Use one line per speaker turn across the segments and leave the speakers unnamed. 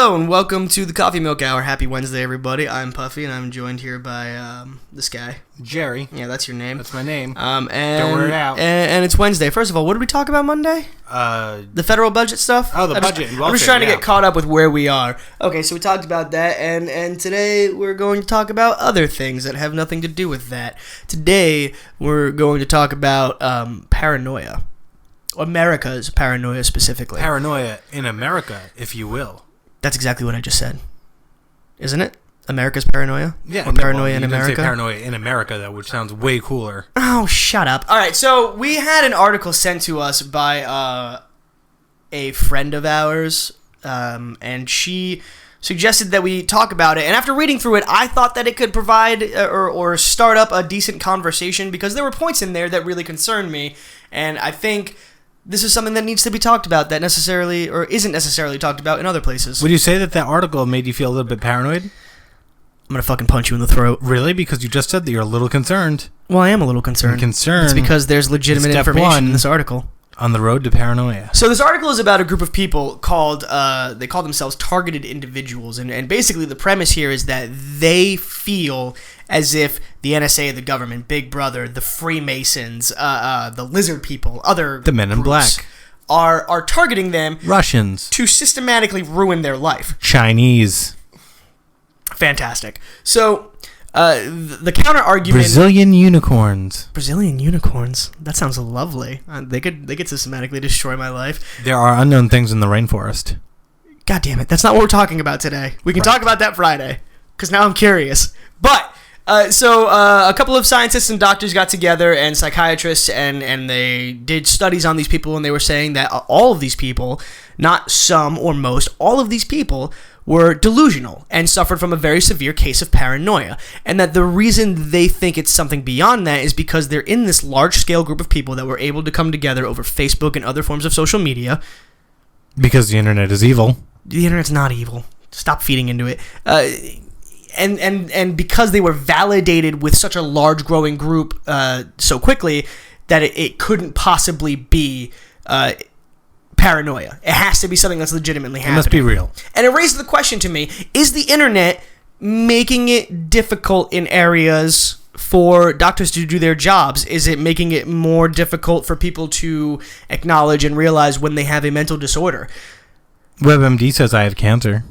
Hello and welcome to the Coffee Milk Hour. Happy Wednesday, everybody. I'm Puffy and I'm joined here by this guy.
Jerry.
Yeah, that's your name.
That's my name.
And,
Don't wear it out.
And it's Wednesday. First of all, what did we talk about Monday? The federal budget stuff?
Oh, the budget.
I'm just trying to get caught up with where we are. Okay, so we talked about that, and today we're going to talk about other things that have nothing to do with that. Today, we're going to talk about paranoia. America's paranoia specifically.
Paranoia in America, if you will.
That's exactly what I just said. Isn't it? America's paranoia?
Yeah.
Or paranoia
you
in
didn't
America?
say paranoia in America, though, which sounds way cooler.
Oh, shut up. All right, so we had an article sent to us by a friend of ours, and she suggested that we talk about it. And after reading through it, I thought that it could provide or start up a decent conversation because there were points in there that really concerned me, and I think this is something that needs to be talked about that necessarily or isn't necessarily talked about in other places.
Would you say that article made you feel a little bit paranoid?
I'm going to fucking punch you in the throat.
Really? Because you just said that you're a little concerned.
Well, I am a little concerned. It's because there's legitimate information in this article.
On the road to paranoia.
So this article is about a group of people called, they call themselves targeted individuals. And basically the premise here is that they feel as if the NSA, the government, Big Brother, the Freemasons, the lizard people,
the Men in Black
are targeting them.
Russians.
To systematically ruin their life.
Chinese.
Fantastic. So the counter argument.
Brazilian unicorns.
Brazilian unicorns. That sounds lovely. They could systematically destroy my life.
There are unknown things in the rainforest.
God damn it! That's not what we're talking about today. We can talk about that Friday. Because now I'm curious. But so a couple of scientists and doctors got together and psychiatrists and they did studies on these people, and they were saying that all of these people, not some or most, all of these people were delusional and suffered from a very severe case of paranoia. And that the reason they think it's something beyond that is because they're in this large-scale group of people that were able to come together over Facebook and other forms of social media.
Because the internet is evil.
The internet's not evil. Stop feeding into it. And because they were validated with such a large growing group so quickly that it couldn't possibly be paranoia. It has to be something that's legitimately happening.
It must be real.
And it raises the question to me, is the internet making it difficult in areas for doctors to do their jobs? Is it making it more difficult for people to acknowledge and realize when they have a mental disorder?
WebMD says I have cancer.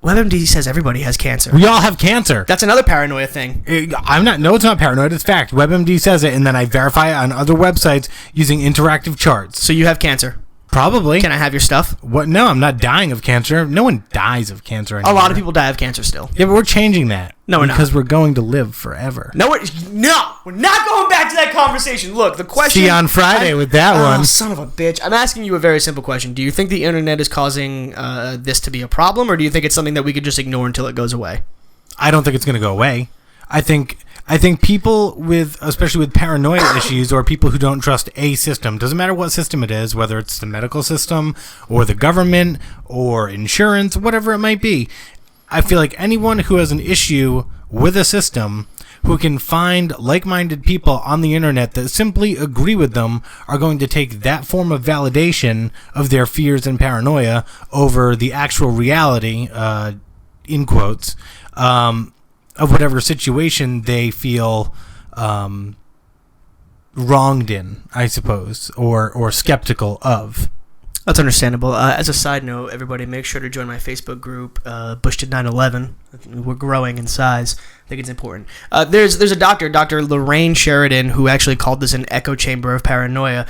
WebMD says everybody has cancer.
We all have cancer.
That's another paranoia thing.
No, it's not paranoid. It's fact. WebMD says it, and then I verify it on other websites using interactive charts.
So you have cancer?
Probably.
Can I have your stuff?
What? No, I'm not dying of cancer. No one dies of cancer anymore.
A lot of people die of cancer still.
Yeah, but we're changing that.
No, we're not.
Because we're going to live forever.
No, we're not going back to that conversation. Look, the question...
See you on Friday with that one.
Oh, son of a bitch. I'm asking you a very simple question. Do you think the internet is causing this to be a problem, or do you think it's something that we could just ignore until it goes away?
I don't think it's going to go away. I think people especially with paranoia issues, or people who don't trust a system, doesn't matter what system it is, whether it's the medical system or the government or insurance, whatever it might be. I feel like anyone who has an issue with a system, who can find like-minded people on the internet that simply agree with them, are going to take that form of validation of their fears and paranoia over the actual reality, in quotes, of whatever situation they feel wronged in, I suppose, or skeptical of.
That's understandable. As a side note, everybody make sure to join my Facebook group, Bush did 9/11. We're growing in size. I think it's important. There's a doctor, Dr. Lorraine Sheridan, who actually called this an echo chamber of paranoia.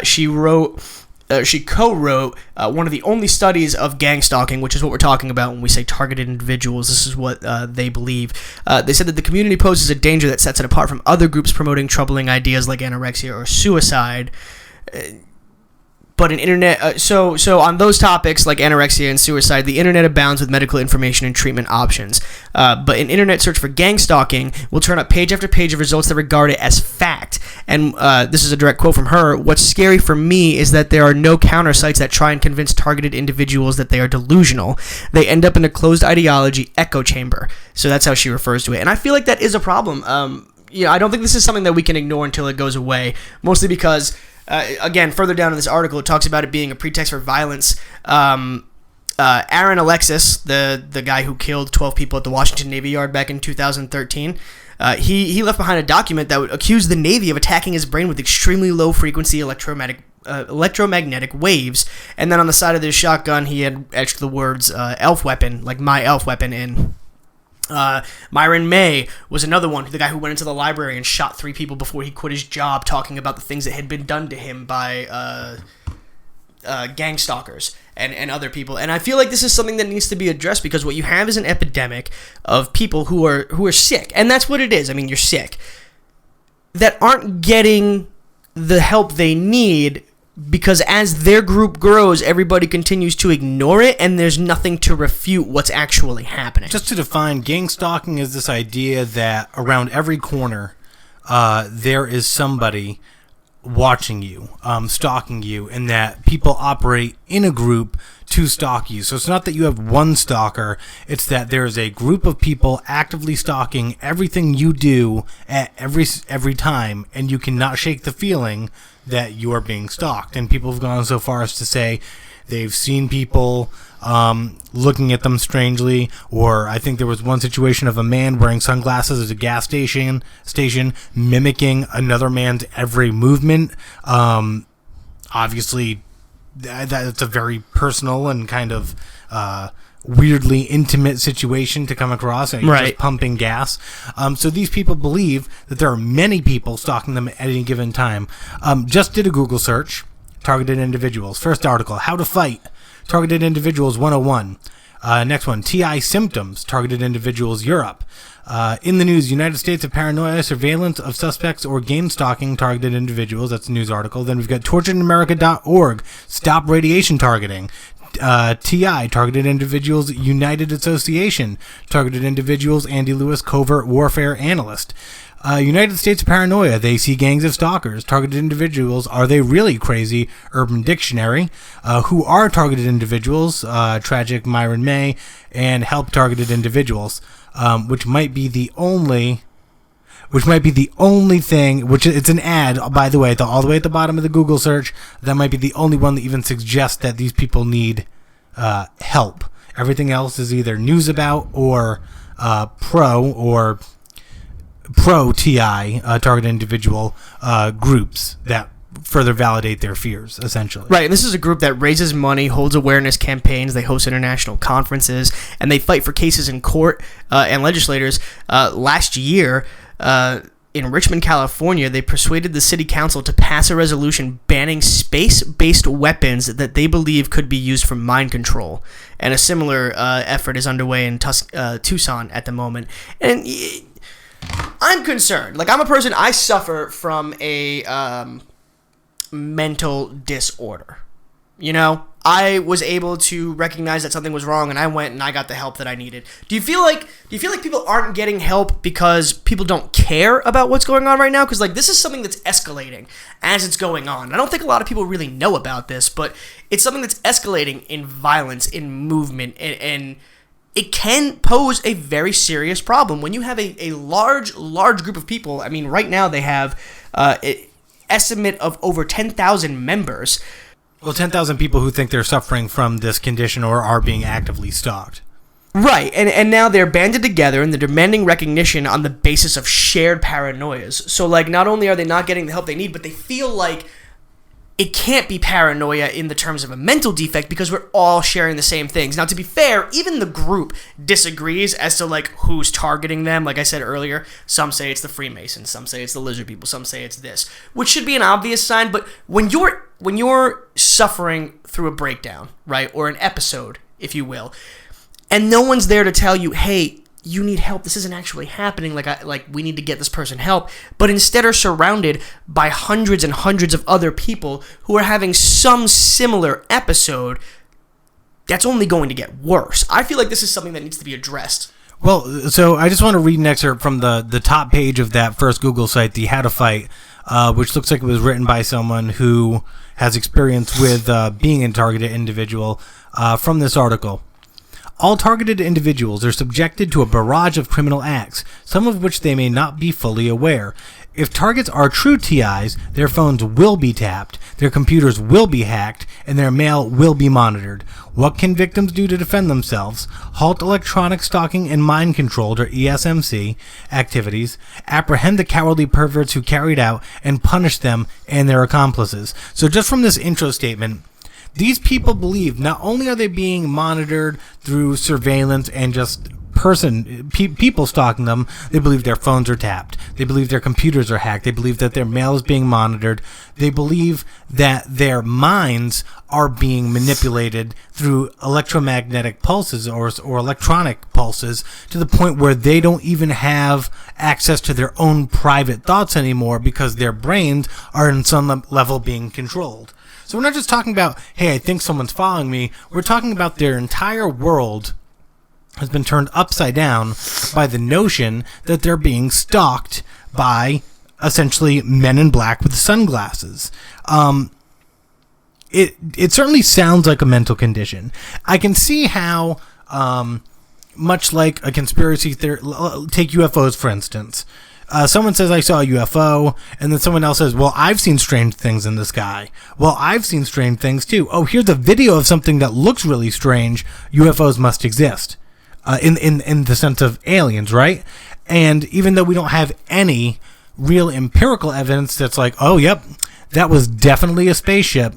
She co-wrote one of the only studies of gang stalking, which is what we're talking about when we say targeted individuals. This is what they believe. They said that the community poses a danger that sets it apart from other groups promoting troubling ideas like anorexia or suicide. But an internet, so on those topics like anorexia and suicide, the internet abounds with medical information and treatment options. But an internet search for gang stalking will turn up page after page of results that regard it as fact. And this is a direct quote from her. "What's scary for me is that there are no counter sites that try and convince targeted individuals that they are delusional. They end up in a closed ideology echo chamber." So that's how she refers to it. And I feel like that is a problem. I don't think this is something that we can ignore until it goes away, mostly because again, further down in this article, it talks about it being a pretext for violence. Aaron Alexis, the guy who killed 12 people at the Washington Navy Yard back in 2013, he left behind a document that would accuse the Navy of attacking his brain with extremely low frequency electromagnetic waves. And then on the side of this shotgun, he had etched the words "elf weapon," like my elf weapon, in. Myron May was another one, the guy who went into the library and shot 3 people before he quit his job, talking about the things that had been done to him by gang stalkers and other people. And I feel like this is something that needs to be addressed, because what you have is an epidemic of people who are sick, and that's what it is. I mean, you're sick, that aren't getting the help they need, because as their group grows, everybody continues to ignore it, and there's nothing to refute what's actually happening.
Just to define, gang stalking is this idea that around every corner there is somebody watching you, stalking you, and that people operate in a group to stalk you. So it's not that you have one stalker, it's that there is a group of people actively stalking everything you do at every time, and you cannot shake the feeling that you are being stalked. And people have gone so far as to say they've seen people looking at them strangely, or I think there was one situation of a man wearing sunglasses at a gas station mimicking another man's every movement. Obviously, that's a very personal and kind of weirdly intimate situation to come across, and you're just pumping gas. So these people believe that there are many people stalking them at any given time. Just did a Google search, targeted individuals. First article, how to fight targeted individuals 101. Next one, TI symptoms, targeted individuals Europe. In the news, United States of paranoia, surveillance of suspects or game stalking targeted individuals. That's a news article. Then we've got torturedinamerica.org, stop radiation targeting. TI, targeted individuals United Association, targeted individuals Andy Lewis, covert warfare analyst. United States of paranoia, they see gangs of stalkers. Targeted individuals, are they really crazy? Urban Dictionary. Who are targeted individuals? Tragic Myron May, and help targeted individuals, which might be the only thing, which it's an ad, by the way, all the way at the bottom of the Google search. That might be the only one that even suggests that these people need help. Everything else is either news about or pro TI, targeted individual groups that further validate their fears, essentially.
Right, and this is a group that raises money, holds awareness campaigns, they host international conferences, and they fight for cases in court and legislators. Last year, in Richmond, California, they persuaded the city council to pass a resolution banning space-based weapons that they believe could be used for mind control. And a similar effort is underway in Tucson at the moment. And I'm concerned. Like, I'm a person, I suffer from a mental disorder. You know, I was able to recognize that something was wrong, and I went and I got the help that I needed. Do you feel like people aren't getting help because people don't care about what's going on right now? Because, like, this is something that's escalating as it's going on. I don't think a lot of people really know about this, but it's something that's escalating in violence, in movement, and it can pose a very serious problem when you have a large group of people. I mean, right now they have an estimate of over 10,000 members.
Well, 10,000 people who think they're suffering from this condition or are being actively stalked.
Right, and now they're banded together and they're demanding recognition on the basis of shared paranoias. So, like, not only are they not getting the help they need, but they feel like it can't be paranoia in the terms of a mental defect because we're all sharing the same things. Now, to be fair, even the group disagrees as to, like, who's targeting them. Like I said earlier, some say it's the Freemasons, some say it's the lizard people, some say it's this, which should be an obvious sign. But when you're suffering through a breakdown, right, or an episode, if you will, and no one's there to tell you, hey, you need help, this isn't actually happening, like we need to get this person help, but instead are surrounded by hundreds and hundreds of other people who are having some similar episode, that's only going to get worse. I feel like this is something that needs to be addressed.
Well, so I just want to read an excerpt from the top page of that first Google site, the How to Fight, which looks like it was written by someone who has experience with being a targeted individual, from this article. All targeted individuals are subjected to a barrage of criminal acts, some of which they may not be fully aware. If targets are true TIs, their phones will be tapped, their computers will be hacked, and their mail will be monitored. What can victims do to defend themselves? Halt electronic stalking and mind-controlled, or ESMC, activities, apprehend the cowardly perverts who carried out, and punish them and their accomplices. So just from this intro statement, these people believe not only are they being monitored through surveillance and just people stalking them, they believe their phones are tapped. They believe their computers are hacked. They believe that their mail is being monitored. They believe that their minds are being manipulated through electromagnetic pulses or electronic pulses to the point where they don't even have access to their own private thoughts anymore because their brains are in some level being controlled. So we're not just talking about, hey, I think someone's following me. We're talking about their entire world has been turned upside down by the notion that they're being stalked by essentially men in black with sunglasses. It certainly sounds like a mental condition. I can see how, much like a conspiracy theory, take UFOs for instance. Someone says, I saw a UFO, and then someone else says, well, I've seen strange things in the sky. Well, I've seen strange things too. Oh, here's a video of something that looks really strange. UFOs must exist. In the sense of aliens, right? And even though we don't have any real empirical evidence that's like, oh, yep, that was definitely a spaceship,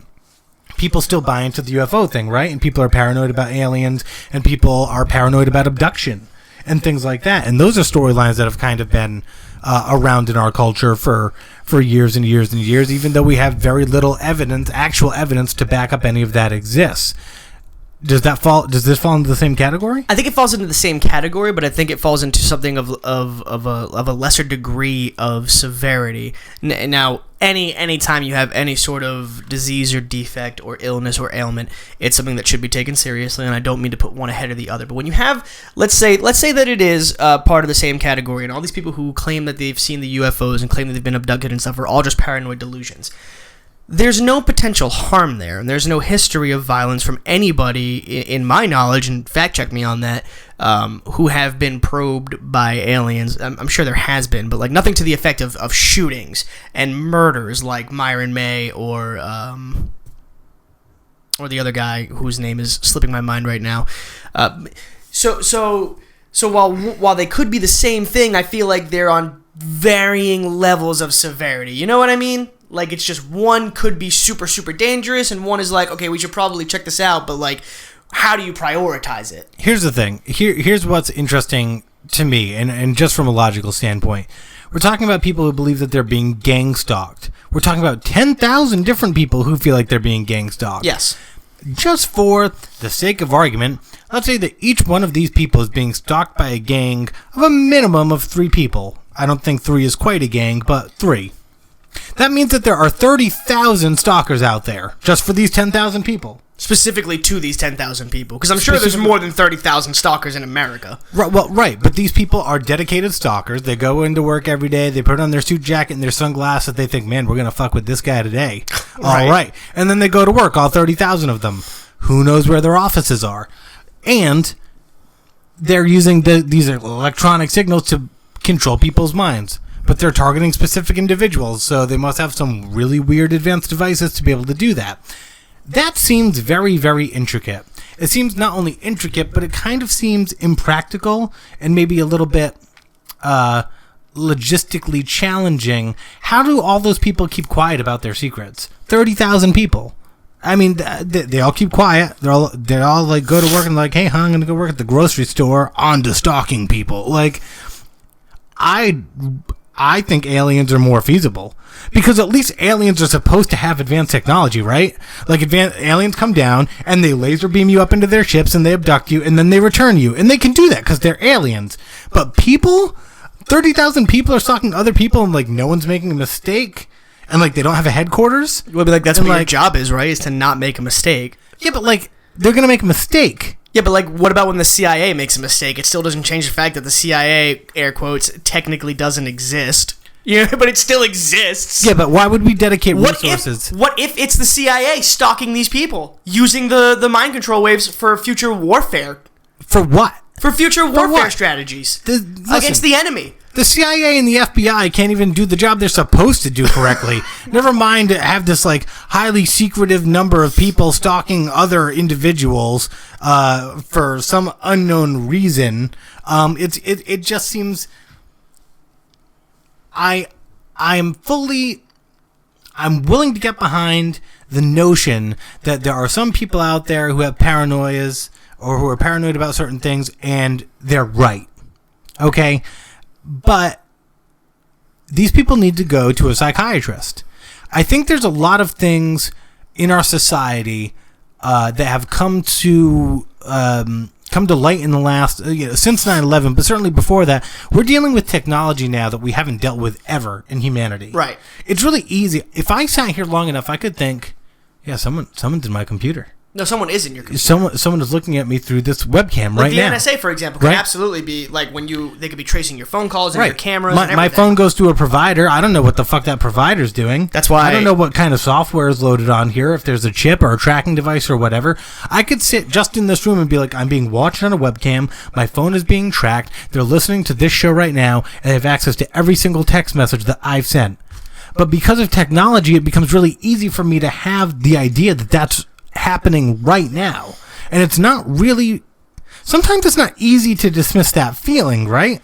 people still buy into the UFO thing, right? And people are paranoid about aliens, and people are paranoid about abduction and things like that. And those are storylines that have kind of been around in our culture for years and years and years, even though we have very little evidence, actual evidence, to back up any of that exists. Does this fall into the same category?
I think it falls into the same category, but I think it falls into something of a lesser degree of severity. Now, any time you have any sort of disease or defect or illness or ailment, it's something that should be taken seriously, and I don't mean to put one ahead of the other. But when you have, let's say that it is part of the same category, and all these people who claim that they've seen the UFOs and claim that they've been abducted and stuff are all just paranoid delusions. There's no potential harm there, and there's no history of violence from anybody, in my knowledge, and fact check me on that, who have been probed by aliens. I'm sure there has been, but like nothing to the effect of shootings and murders like Myron May or the other guy whose name is slipping my mind right now. So while they could be the same thing, I feel like they're on varying levels of severity. You know what I mean? Like, it's just one could be super, super dangerous, and one is like, okay, we should probably check this out, but, like, how do you prioritize it?
Here's the thing. Here's what's interesting to me, and just from a logical standpoint. We're talking about people who believe that they're being gang stalked. We're talking about 10,000 different people who feel like they're being gang stalked.
Yes.
Just for the sake of argument, let's say that each one of these people is being stalked by a gang of a minimum of 3 people. I don't think 3 is quite a gang, but 3. That means that there are 30,000 stalkers out there just for these 10,000 people.
Specifically to these 10,000 people, because I'm sure there's more than 30,000 stalkers in America.
Right, but these people are dedicated stalkers. They go into work every day. They put on their suit jacket and their sunglasses. They think, man, we're going to fuck with this guy today. All right. And then they go to work, all 30,000 of them. Who knows where their offices are? And they're using these electronic signals to control people's minds. But they're targeting specific individuals, so they must have some really weird advanced devices to be able to do that. That seems very, very intricate. It seems not only intricate, but it kind of seems impractical and maybe a little bit logistically challenging. How do all those people keep quiet about their secrets? 30,000 people. I mean, they all keep quiet. They're all like go to work and like, hey, I'm gonna go work at the grocery store on to stalking people. Like, I think aliens are more feasible because at least aliens are supposed to have advanced technology, right? Like aliens come down and they laser beam you up into their ships and they abduct you and then they return you. And they can do that because they're aliens. But people, 30,000 people are stalking other people and like no one's making a mistake and like they don't have a headquarters.
Well, be like that's what your job is, right? Is to not make a mistake.
Yeah, but like they're going to make a mistake.
Yeah, but like, what about when the CIA makes a mistake? It still doesn't change the fact that the CIA, air quotes, technically doesn't exist. Yeah, but it still exists.
Yeah, but why would we dedicate resources?
What if it's the CIA stalking these people, using the mind control waves for future warfare?
For what?
For future warfare strategies against the enemy.
The CIA and the FBI can't even do the job they're supposed to do correctly. Never mind to have this like highly secretive number of people stalking other individuals for some unknown reason. It just seems. I'm willing to get behind the notion that there are some people out there who have paranoias or who are paranoid about certain things, and they're right. Okay? But these people need to go to a psychiatrist. I think there's a lot of things in our society that have come to light in the last, since 9/11, but certainly before that. We're dealing with technology now that we haven't dealt with ever in humanity.
Right.
It's really easy. If I sat here long enough, I could think, yeah, someone's in my computer.
No, someone is in your computer.
Someone is looking at me through this webcam right now.
The NSA, for example, could absolutely be like they could be tracing your phone calls and your cameras and everything.
My phone goes to a provider. I don't know what the fuck that provider's doing.
That's why
I don't know what kind of software is loaded on here, if there's a chip or a tracking device or whatever. I could sit just in this room and be like, I'm being watched on a webcam. My phone is being tracked. They're listening to this show right now, and they have access to every single text message that I've sent. But because of technology, it becomes really easy for me to have the idea that that's happening right now. And it's not really, sometimes it's not easy to dismiss that feeling, right?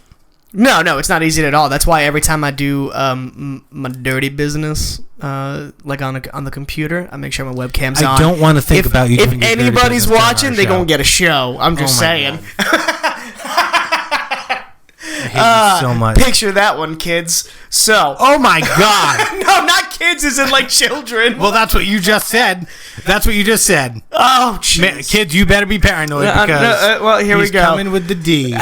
No, it's not easy at all. That's why every time I do my dirty business, like on the computer, I make sure my webcam's on.
I don't want to think about you.
If anybody's watching, they're gonna get a show. I'm just saying.
I hate you so much.
Picture that one, kids. So.
Oh my God.
No, not kids, as in like children.
Well, that's what you just said.
Oh, jeez.
Kids, you better be paranoid because
well, here we go.
He's coming with the D.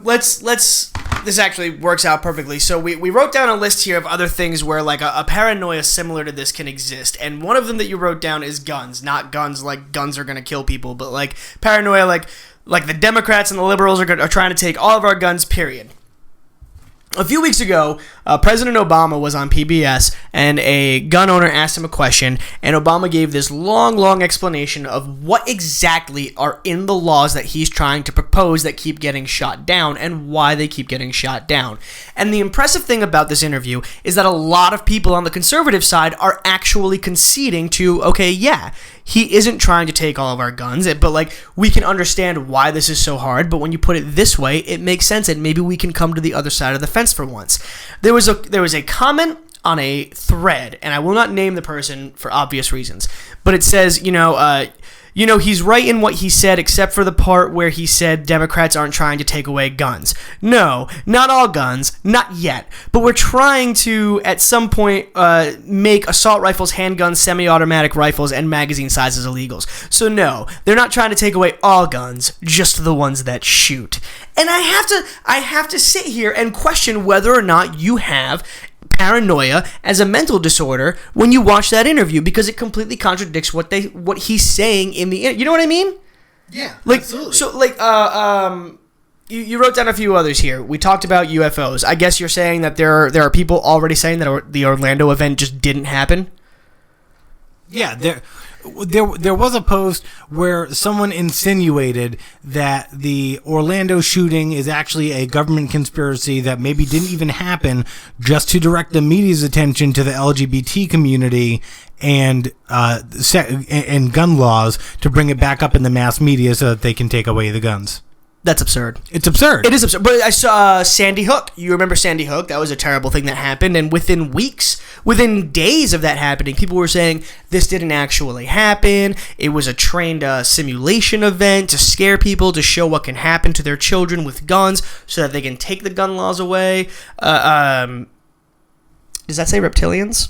Let's. This actually works out perfectly. So we wrote down a list here of other things where like a paranoia similar to this can exist, and one of them that you wrote down is guns. Not guns like guns are gonna kill people, but like paranoia like the Democrats and the liberals are trying to take all of our guns, period. A few weeks ago, President Obama was on PBS, and a gun owner asked him a question, and Obama gave this long explanation of what exactly are in the laws that he's trying to propose that keep getting shot down, and why they keep getting shot down. And the impressive thing about this interview is that a lot of people on the conservative side are actually conceding to, okay, yeah, he isn't trying to take all of our guns, but like we can understand why this is so hard, but when you put it this way, it makes sense, and maybe we can come to the other side of the fence for once. There was a comment on a thread, and I will not name the person for obvious reasons, but it says, he's right in what he said except for the part where he said Democrats aren't trying to take away guns. No, not all guns, not yet. But we're trying to, at some point, make assault rifles, handguns, semi-automatic rifles, and magazine sizes illegals. So no, they're not trying to take away all guns, just the ones that shoot. And I have to sit here and question whether or not you have paranoia as a mental disorder when you watch that interview, because it completely contradicts what he's saying in the you know what I mean?
Yeah,
like
absolutely.
So like you wrote down a few others here. We talked about UFOs. I guess you're saying that there are people already saying that the Orlando event just didn't happen.
Yeah, there was a post where someone insinuated that the Orlando shooting is actually a government conspiracy that maybe didn't even happen, just to direct the media's attention to the LGBT community and gun laws, to bring it back up in the mass media so that they can take away the guns.
That's absurd.
It's absurd.
It is absurd. But I saw Sandy Hook. You remember Sandy Hook? That was a terrible thing that happened. And within days of that happening, people were saying this didn't actually happen. It was a trained simulation event to scare people, to show what can happen to their children with guns so that they can take the gun laws away. Does that say reptilians?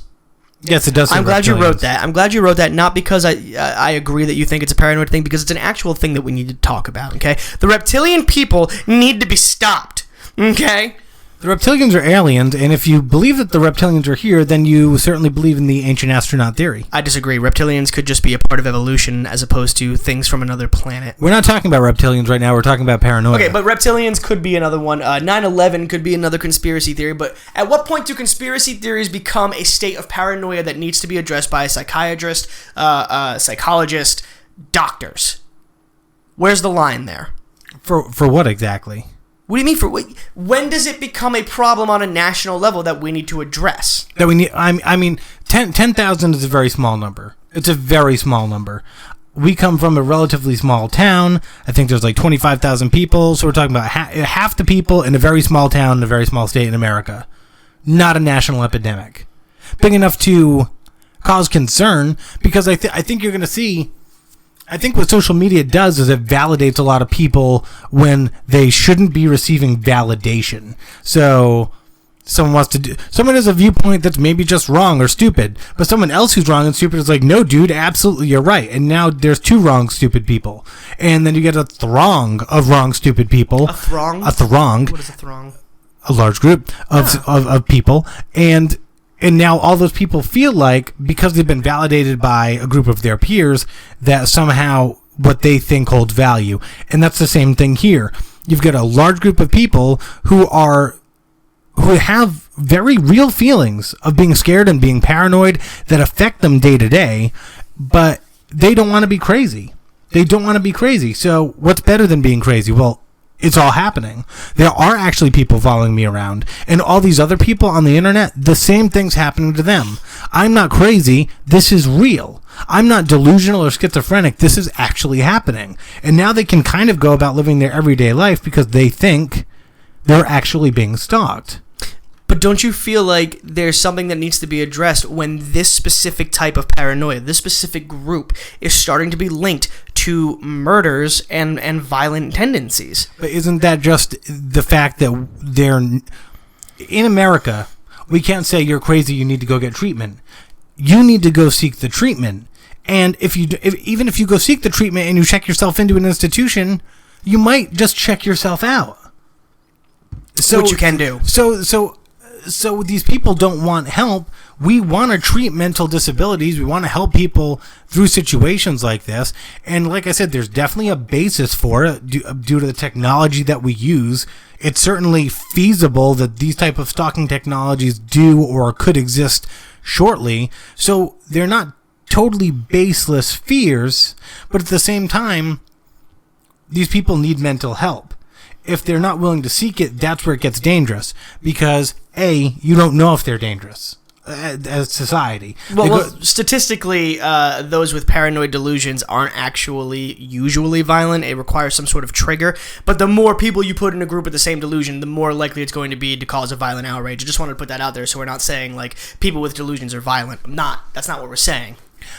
Yes, it does.
I'm glad you wrote that. I'm glad you wrote that, not because I agree that you think it's a paranoid thing, because it's an actual thing that we need to talk about, okay? The reptilian people need to be stopped, okay?
The reptilians are aliens, and if you believe that the reptilians are here, then you certainly believe in the ancient astronaut theory.
I disagree. Reptilians could just be a part of evolution as opposed to things from another planet.
We're not talking about reptilians right now. We're talking about paranoia.
Okay, but reptilians could be another one. 9/11 could be another conspiracy theory, but at what point do conspiracy theories become a state of paranoia that needs to be addressed by a psychiatrist, psychologist, doctors? Where's the line there?
For what exactly?
What do you mean for when does it become a problem on a national level that we need to address?
That we need. I mean, 10,000 is a very small number. It's a very small number. We come from a relatively small town. I think there's like 25,000 people. So we're talking about half the people in a very small town in a very small state in America. Not a national epidemic. Big enough to cause concern, because I think you're going to see. I think what social media does is it validates a lot of people when they shouldn't be receiving validation. So someone has a viewpoint that's maybe just wrong or stupid, but someone else who's wrong and stupid is like, no, dude, absolutely, you're right. And now there's two wrong, stupid people. And then you get a throng of wrong, stupid people.
A throng?
A throng.
What is a throng?
A large group of people. And now all those people feel like, because they've been validated by a group of their peers, that somehow what they think holds value. And that's the same thing here. You've got a large group of people who have very real feelings of being scared and being paranoid that affect them day to day, but they don't want to be crazy. They don't want to be crazy. So what's better than being crazy? Well, it's all happening. There are actually people following me around, and all these other people on the internet, the same thing's happening to them. I'm not crazy. This is real. I'm not delusional or schizophrenic. This is actually happening. And now they can kind of go about living their everyday life because they think they're actually being stalked.
But don't you feel like there's something that needs to be addressed when this specific type of paranoia, this specific group, is starting to be linked to murders and violent tendencies?
But isn't that just the fact that they're... In America, we can't say you're crazy, you need to go get treatment. You need to go seek the treatment. And even if you go seek the treatment and you check yourself into an institution, you might just check yourself out.
Which you can do.
So these people don't want help. We want to treat mental disabilities. We want to help people through situations like this. And like I said, there's definitely a basis for it due to the technology that we use. It's certainly feasible that these type of stalking technologies do or could exist shortly. So they're not totally baseless fears, but at the same time, these people need mental help. If they're not willing to seek it, that's where it gets dangerous. Because, A, you don't know if they're dangerous as society.
Well, statistically, those with paranoid delusions aren't actually usually violent. It requires some sort of trigger. But the more people you put in a group with the same delusion, the more likely it's going to be to cause a violent outrage. I just wanted to put that out there so we're not saying, like, people with delusions are violent. That's not what we're saying.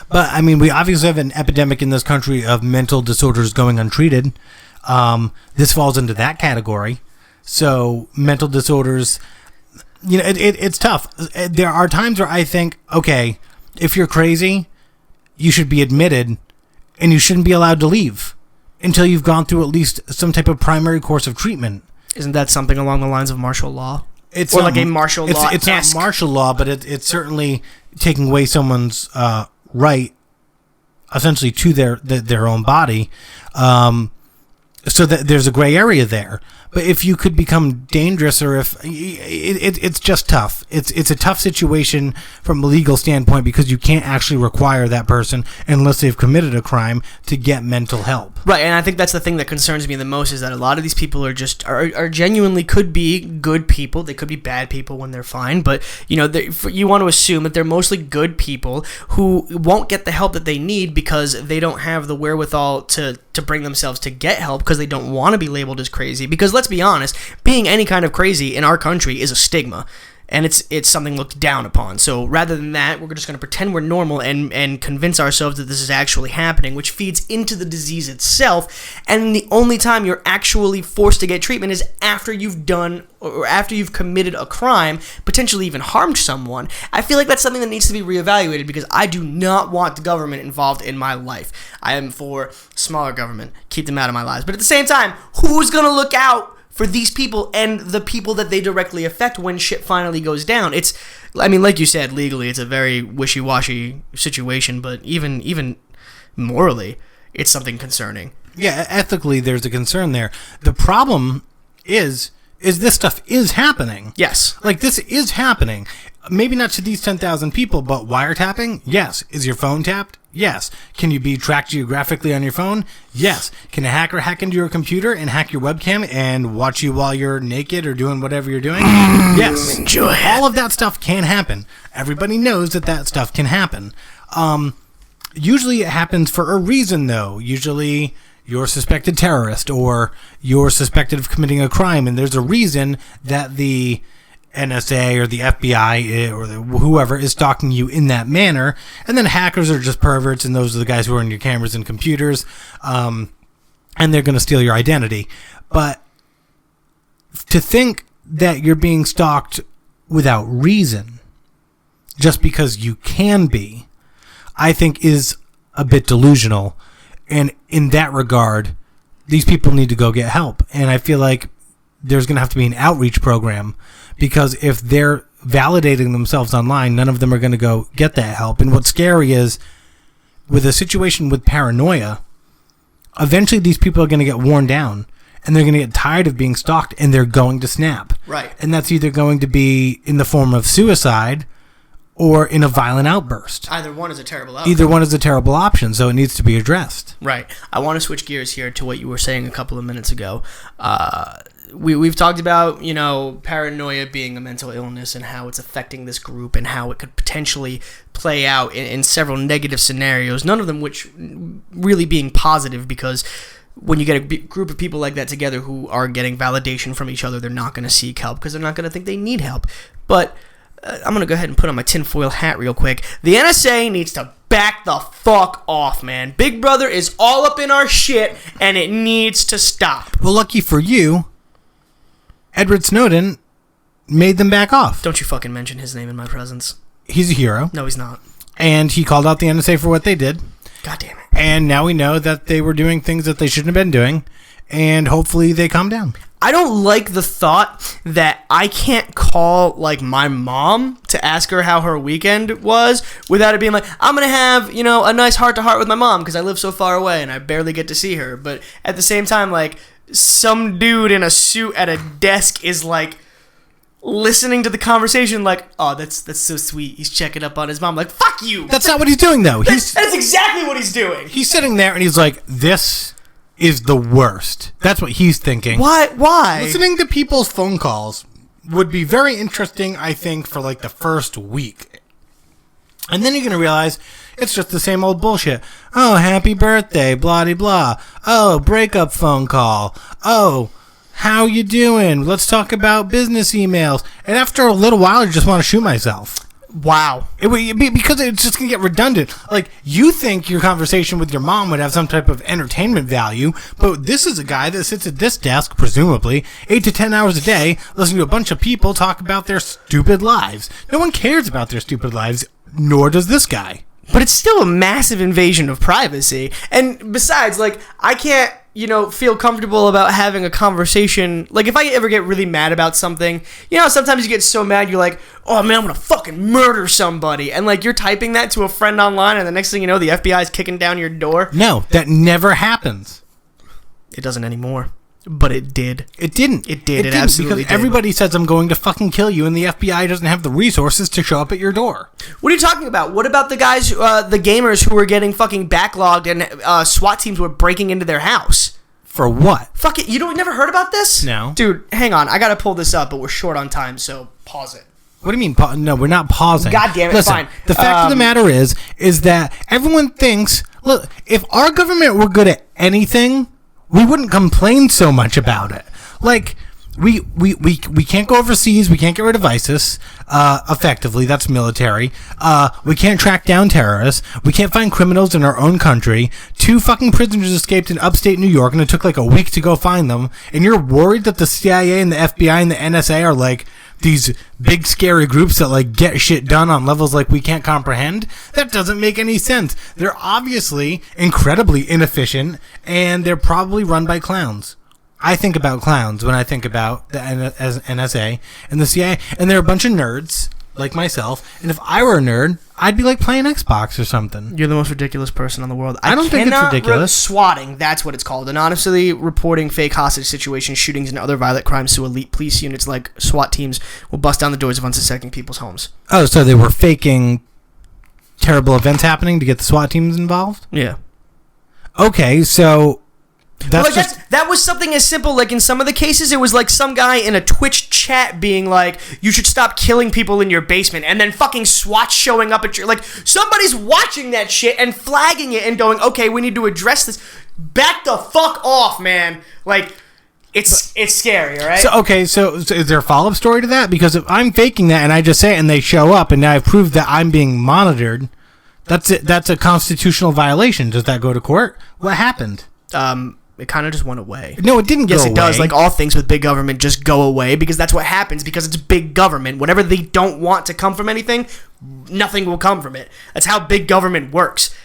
But, I mean, we obviously have an epidemic in this country of mental disorders going untreated. This falls into that category. So mental disorders, it's tough. There are times where I think, okay, if you're crazy, you should be admitted and you shouldn't be allowed to leave until you've gone through at least some type of primary course of treatment.
Isn't that something along the lines of martial law?
It's
or like a martial law.
It's not martial law, but it's certainly taking away someone's right, essentially, to their own body. So that there's a gray area there. But if you could become dangerous, or if it's just tough. It's a tough situation from a legal standpoint because you can't actually require that person, unless they've committed a crime, to get mental help.
Right, and I think that's the thing that concerns me the most, is that a lot of these people are genuinely could be good people. They could be bad people when they're fine, but you want to assume that they're mostly good people who won't get the help that they need because they don't have the wherewithal to bring themselves to get help, because they don't want to be labeled as crazy. Because let's be honest, being any kind of crazy in our country is a stigma, and it's something looked down upon. So rather than that, we're just going to pretend we're normal and convince ourselves that this is actually happening, which feeds into the disease itself. And the only time you're actually forced to get treatment is after you've done, or after you've committed a crime, potentially even harmed someone. I feel like that's something that needs to be reevaluated, because I do not want the government involved in my life. I am for smaller government. Keep them out of my lives. But at the same time, who's going to look out for these people and the people that they directly affect when shit finally goes down? Like you said, legally, it's a very wishy-washy situation, but even morally, it's something concerning.
Yeah, ethically, there's a concern there. The problem is this stuff is happening.
Yes.
Like, this is happening. maybe not to these 10,000 people, but wiretapping? Yes. Is your phone tapped? Yes. Can you be tracked geographically on your phone? Yes. Can a hacker hack into your computer and hack your webcam and watch you while you're naked or doing whatever you're doing? Yes.
Enjoy it.
All of that stuff can happen. Everybody knows that stuff can happen. Usually it happens for a reason, though. Usually you're a suspected terrorist or you're suspected of committing a crime, and there's a reason that the NSA or the FBI or whoever is stalking you in that manner. And then hackers are just perverts, and those are the guys who are in your cameras and computers, and they're going to steal your identity. But to think that you're being stalked without reason, just because you can be, I think is a bit delusional. And in that regard, these people need to go get help. And I feel like there's going to have to be an outreach program, because if they're validating themselves online, none of them are going to go get that help. And what's scary is, with a situation with paranoia, eventually these people are going to get worn down, and they're going to get tired of being stalked, and they're going to snap.
Right.
And that's either going to be in the form of suicide or in a violent outburst.
Either one is a terrible outcome.
Either one is a terrible option, so it needs to be addressed.
Right. I want to switch gears here to what you were saying a couple of minutes ago. We've talked about, paranoia being a mental illness and how it's affecting this group and how it could potentially play out in several negative scenarios, none of them which really being positive, because when you get a group of people like that together who are getting validation from each other, they're not going to seek help because they're not going to think they need help. But I'm going to go ahead and put on my tinfoil hat real quick. The NSA needs to back the fuck off, man. Big Brother is all up in our shit, and it needs to stop.
Well, lucky for you, Edward Snowden made them back off.
Don't you fucking mention his name in my presence.
He's a hero.
No, he's not.
And he called out the NSA for what they did.
God damn it.
And now we know that they were doing things that they shouldn't have been doing. And hopefully they calm down.
I don't like the thought that I can't call, my mom to ask her how her weekend was without it being like, I'm going to have, a nice heart-to-heart with my mom because I live so far away and I barely get to see her. But at the same time, some dude in a suit at a desk is, listening to the conversation oh, that's so sweet. He's checking up on his mom. Fuck you!
That's not what he's doing, though.
That's exactly what he's doing.
He's sitting there and he's like, this is the worst. That's what he's thinking.
Why?
Listening to people's phone calls would be very interesting, I think, for the first week. And then you're going to realize it's just the same old bullshit. Oh, happy birthday, blah-de-blah. Oh, breakup phone call. Oh, how you doing? Let's talk about business emails. And after a little while, I just want to shoot myself.
Wow.
Because it's just going to get redundant. You think your conversation with your mom would have some type of entertainment value, but this is a guy that sits at this desk, presumably, 8 to 10 hours a day, listening to a bunch of people talk about their stupid lives. No one cares about their stupid lives, nor does this guy.
But it's still a massive invasion of privacy. And besides, I can't, feel comfortable about having a conversation. If I ever get really mad about something, sometimes you get so mad, you're like, oh man, I'm gonna fucking murder somebody. And you're typing that to a friend online, and the next thing you know, the FBI's kicking down your door.
No, that never happens.
It doesn't anymore. But it did.
It didn't.
It did. It absolutely
because
did.
Everybody says I'm going to fucking kill you, and the FBI doesn't have the resources to show up at your door.
What are you talking about? What about the guys, the gamers who were getting fucking backlogged and SWAT teams were breaking into their house?
For what?
Fuck it. Never heard about this?
No.
Dude, hang on. I gotta pull this up, but we're short on time, so pause it.
What do you mean? No, we're not pausing.
God damn it,
Listen,
fine.
The fact of the matter is that everyone thinks, look, if our government were good at anything, we wouldn't complain so much about it. We can't go overseas. We can't get rid of ISIS effectively. That's military. We can't track down terrorists. We can't find criminals in our own country. 2 fucking prisoners escaped in upstate New York, and it took a week to go find them. And you're worried that the CIA and the FBI and the NSA are these big scary groups that get shit done on levels we can't comprehend? That doesn't make any sense. They're obviously incredibly inefficient, and they're probably run by clowns. I think about clowns when I think about the NSA and the CIA, and they're a bunch of nerds like myself, and if I were a nerd, I'd be like playing Xbox or something.
You're the most ridiculous person in the world.
I don't think it's ridiculous.
Swatting, that's what it's called. Anonymously reporting fake hostage situations, shootings, and other violent crimes to elite police units like SWAT teams will bust down the doors of unsuspecting people's homes.
Oh, so they were faking terrible events happening to get the SWAT teams involved?
Yeah.
Okay, so
that was something as simple, like in some of the cases, it was like some guy in a Twitch chat being like, you should stop killing people in your basement, and then fucking SWAT showing up at your, like, somebody's watching that shit and flagging it and going, okay, we need to address this. Back the fuck off, man. Like, it's scary, all right?
So is there a follow-up story to that? Because if I'm faking that and I just say it and they show up and now I've proved that I'm being monitored, that's a constitutional violation. Does that go to court? What happened?
It kind of just went away.
No, it didn't go away.
Yes, it does. Like, all things with big government just go away because that's what happens because it's big government. Whatever they don't want to come from anything, nothing will come from it. That's how big government works.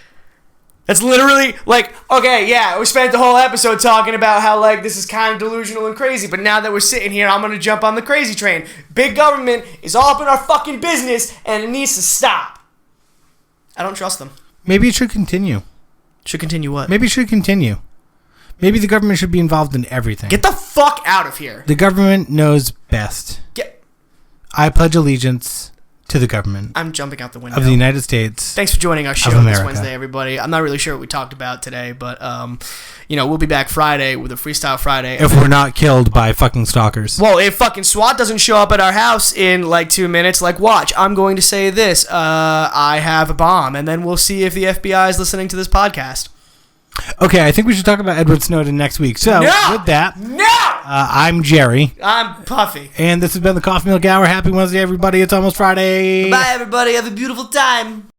That's literally like, okay, yeah, we spent the whole episode talking about how, like, this is kind of delusional and crazy, but now that we're sitting here, I'm going to jump on the crazy train. Big government is all up in our fucking business, and it needs to stop. I don't trust them.
Maybe it should continue.
Should continue what?
Maybe it should continue. Maybe the government should be involved in everything.
Get the fuck out of here.
The government knows best. I pledge allegiance to the government.
I'm jumping out the window.
Of the United States.
Thanks for joining our show this Wednesday, everybody. I'm not really sure what we talked about today, but, we'll be back Friday with a Freestyle Friday.
If we're not killed by fucking stalkers.
Well, if fucking SWAT doesn't show up at our house in, like, 2 minutes, like, watch, I'm going to say this, I have a bomb, and then we'll see if the FBI is listening to this podcast.
Okay, I think we should talk about Edward Snowden next week. So, with that, I'm Jerry.
I'm Puffy.
And this has been the Coffee Milk Hour. Happy Wednesday, everybody. It's almost Friday.
Bye, everybody. Have a beautiful time.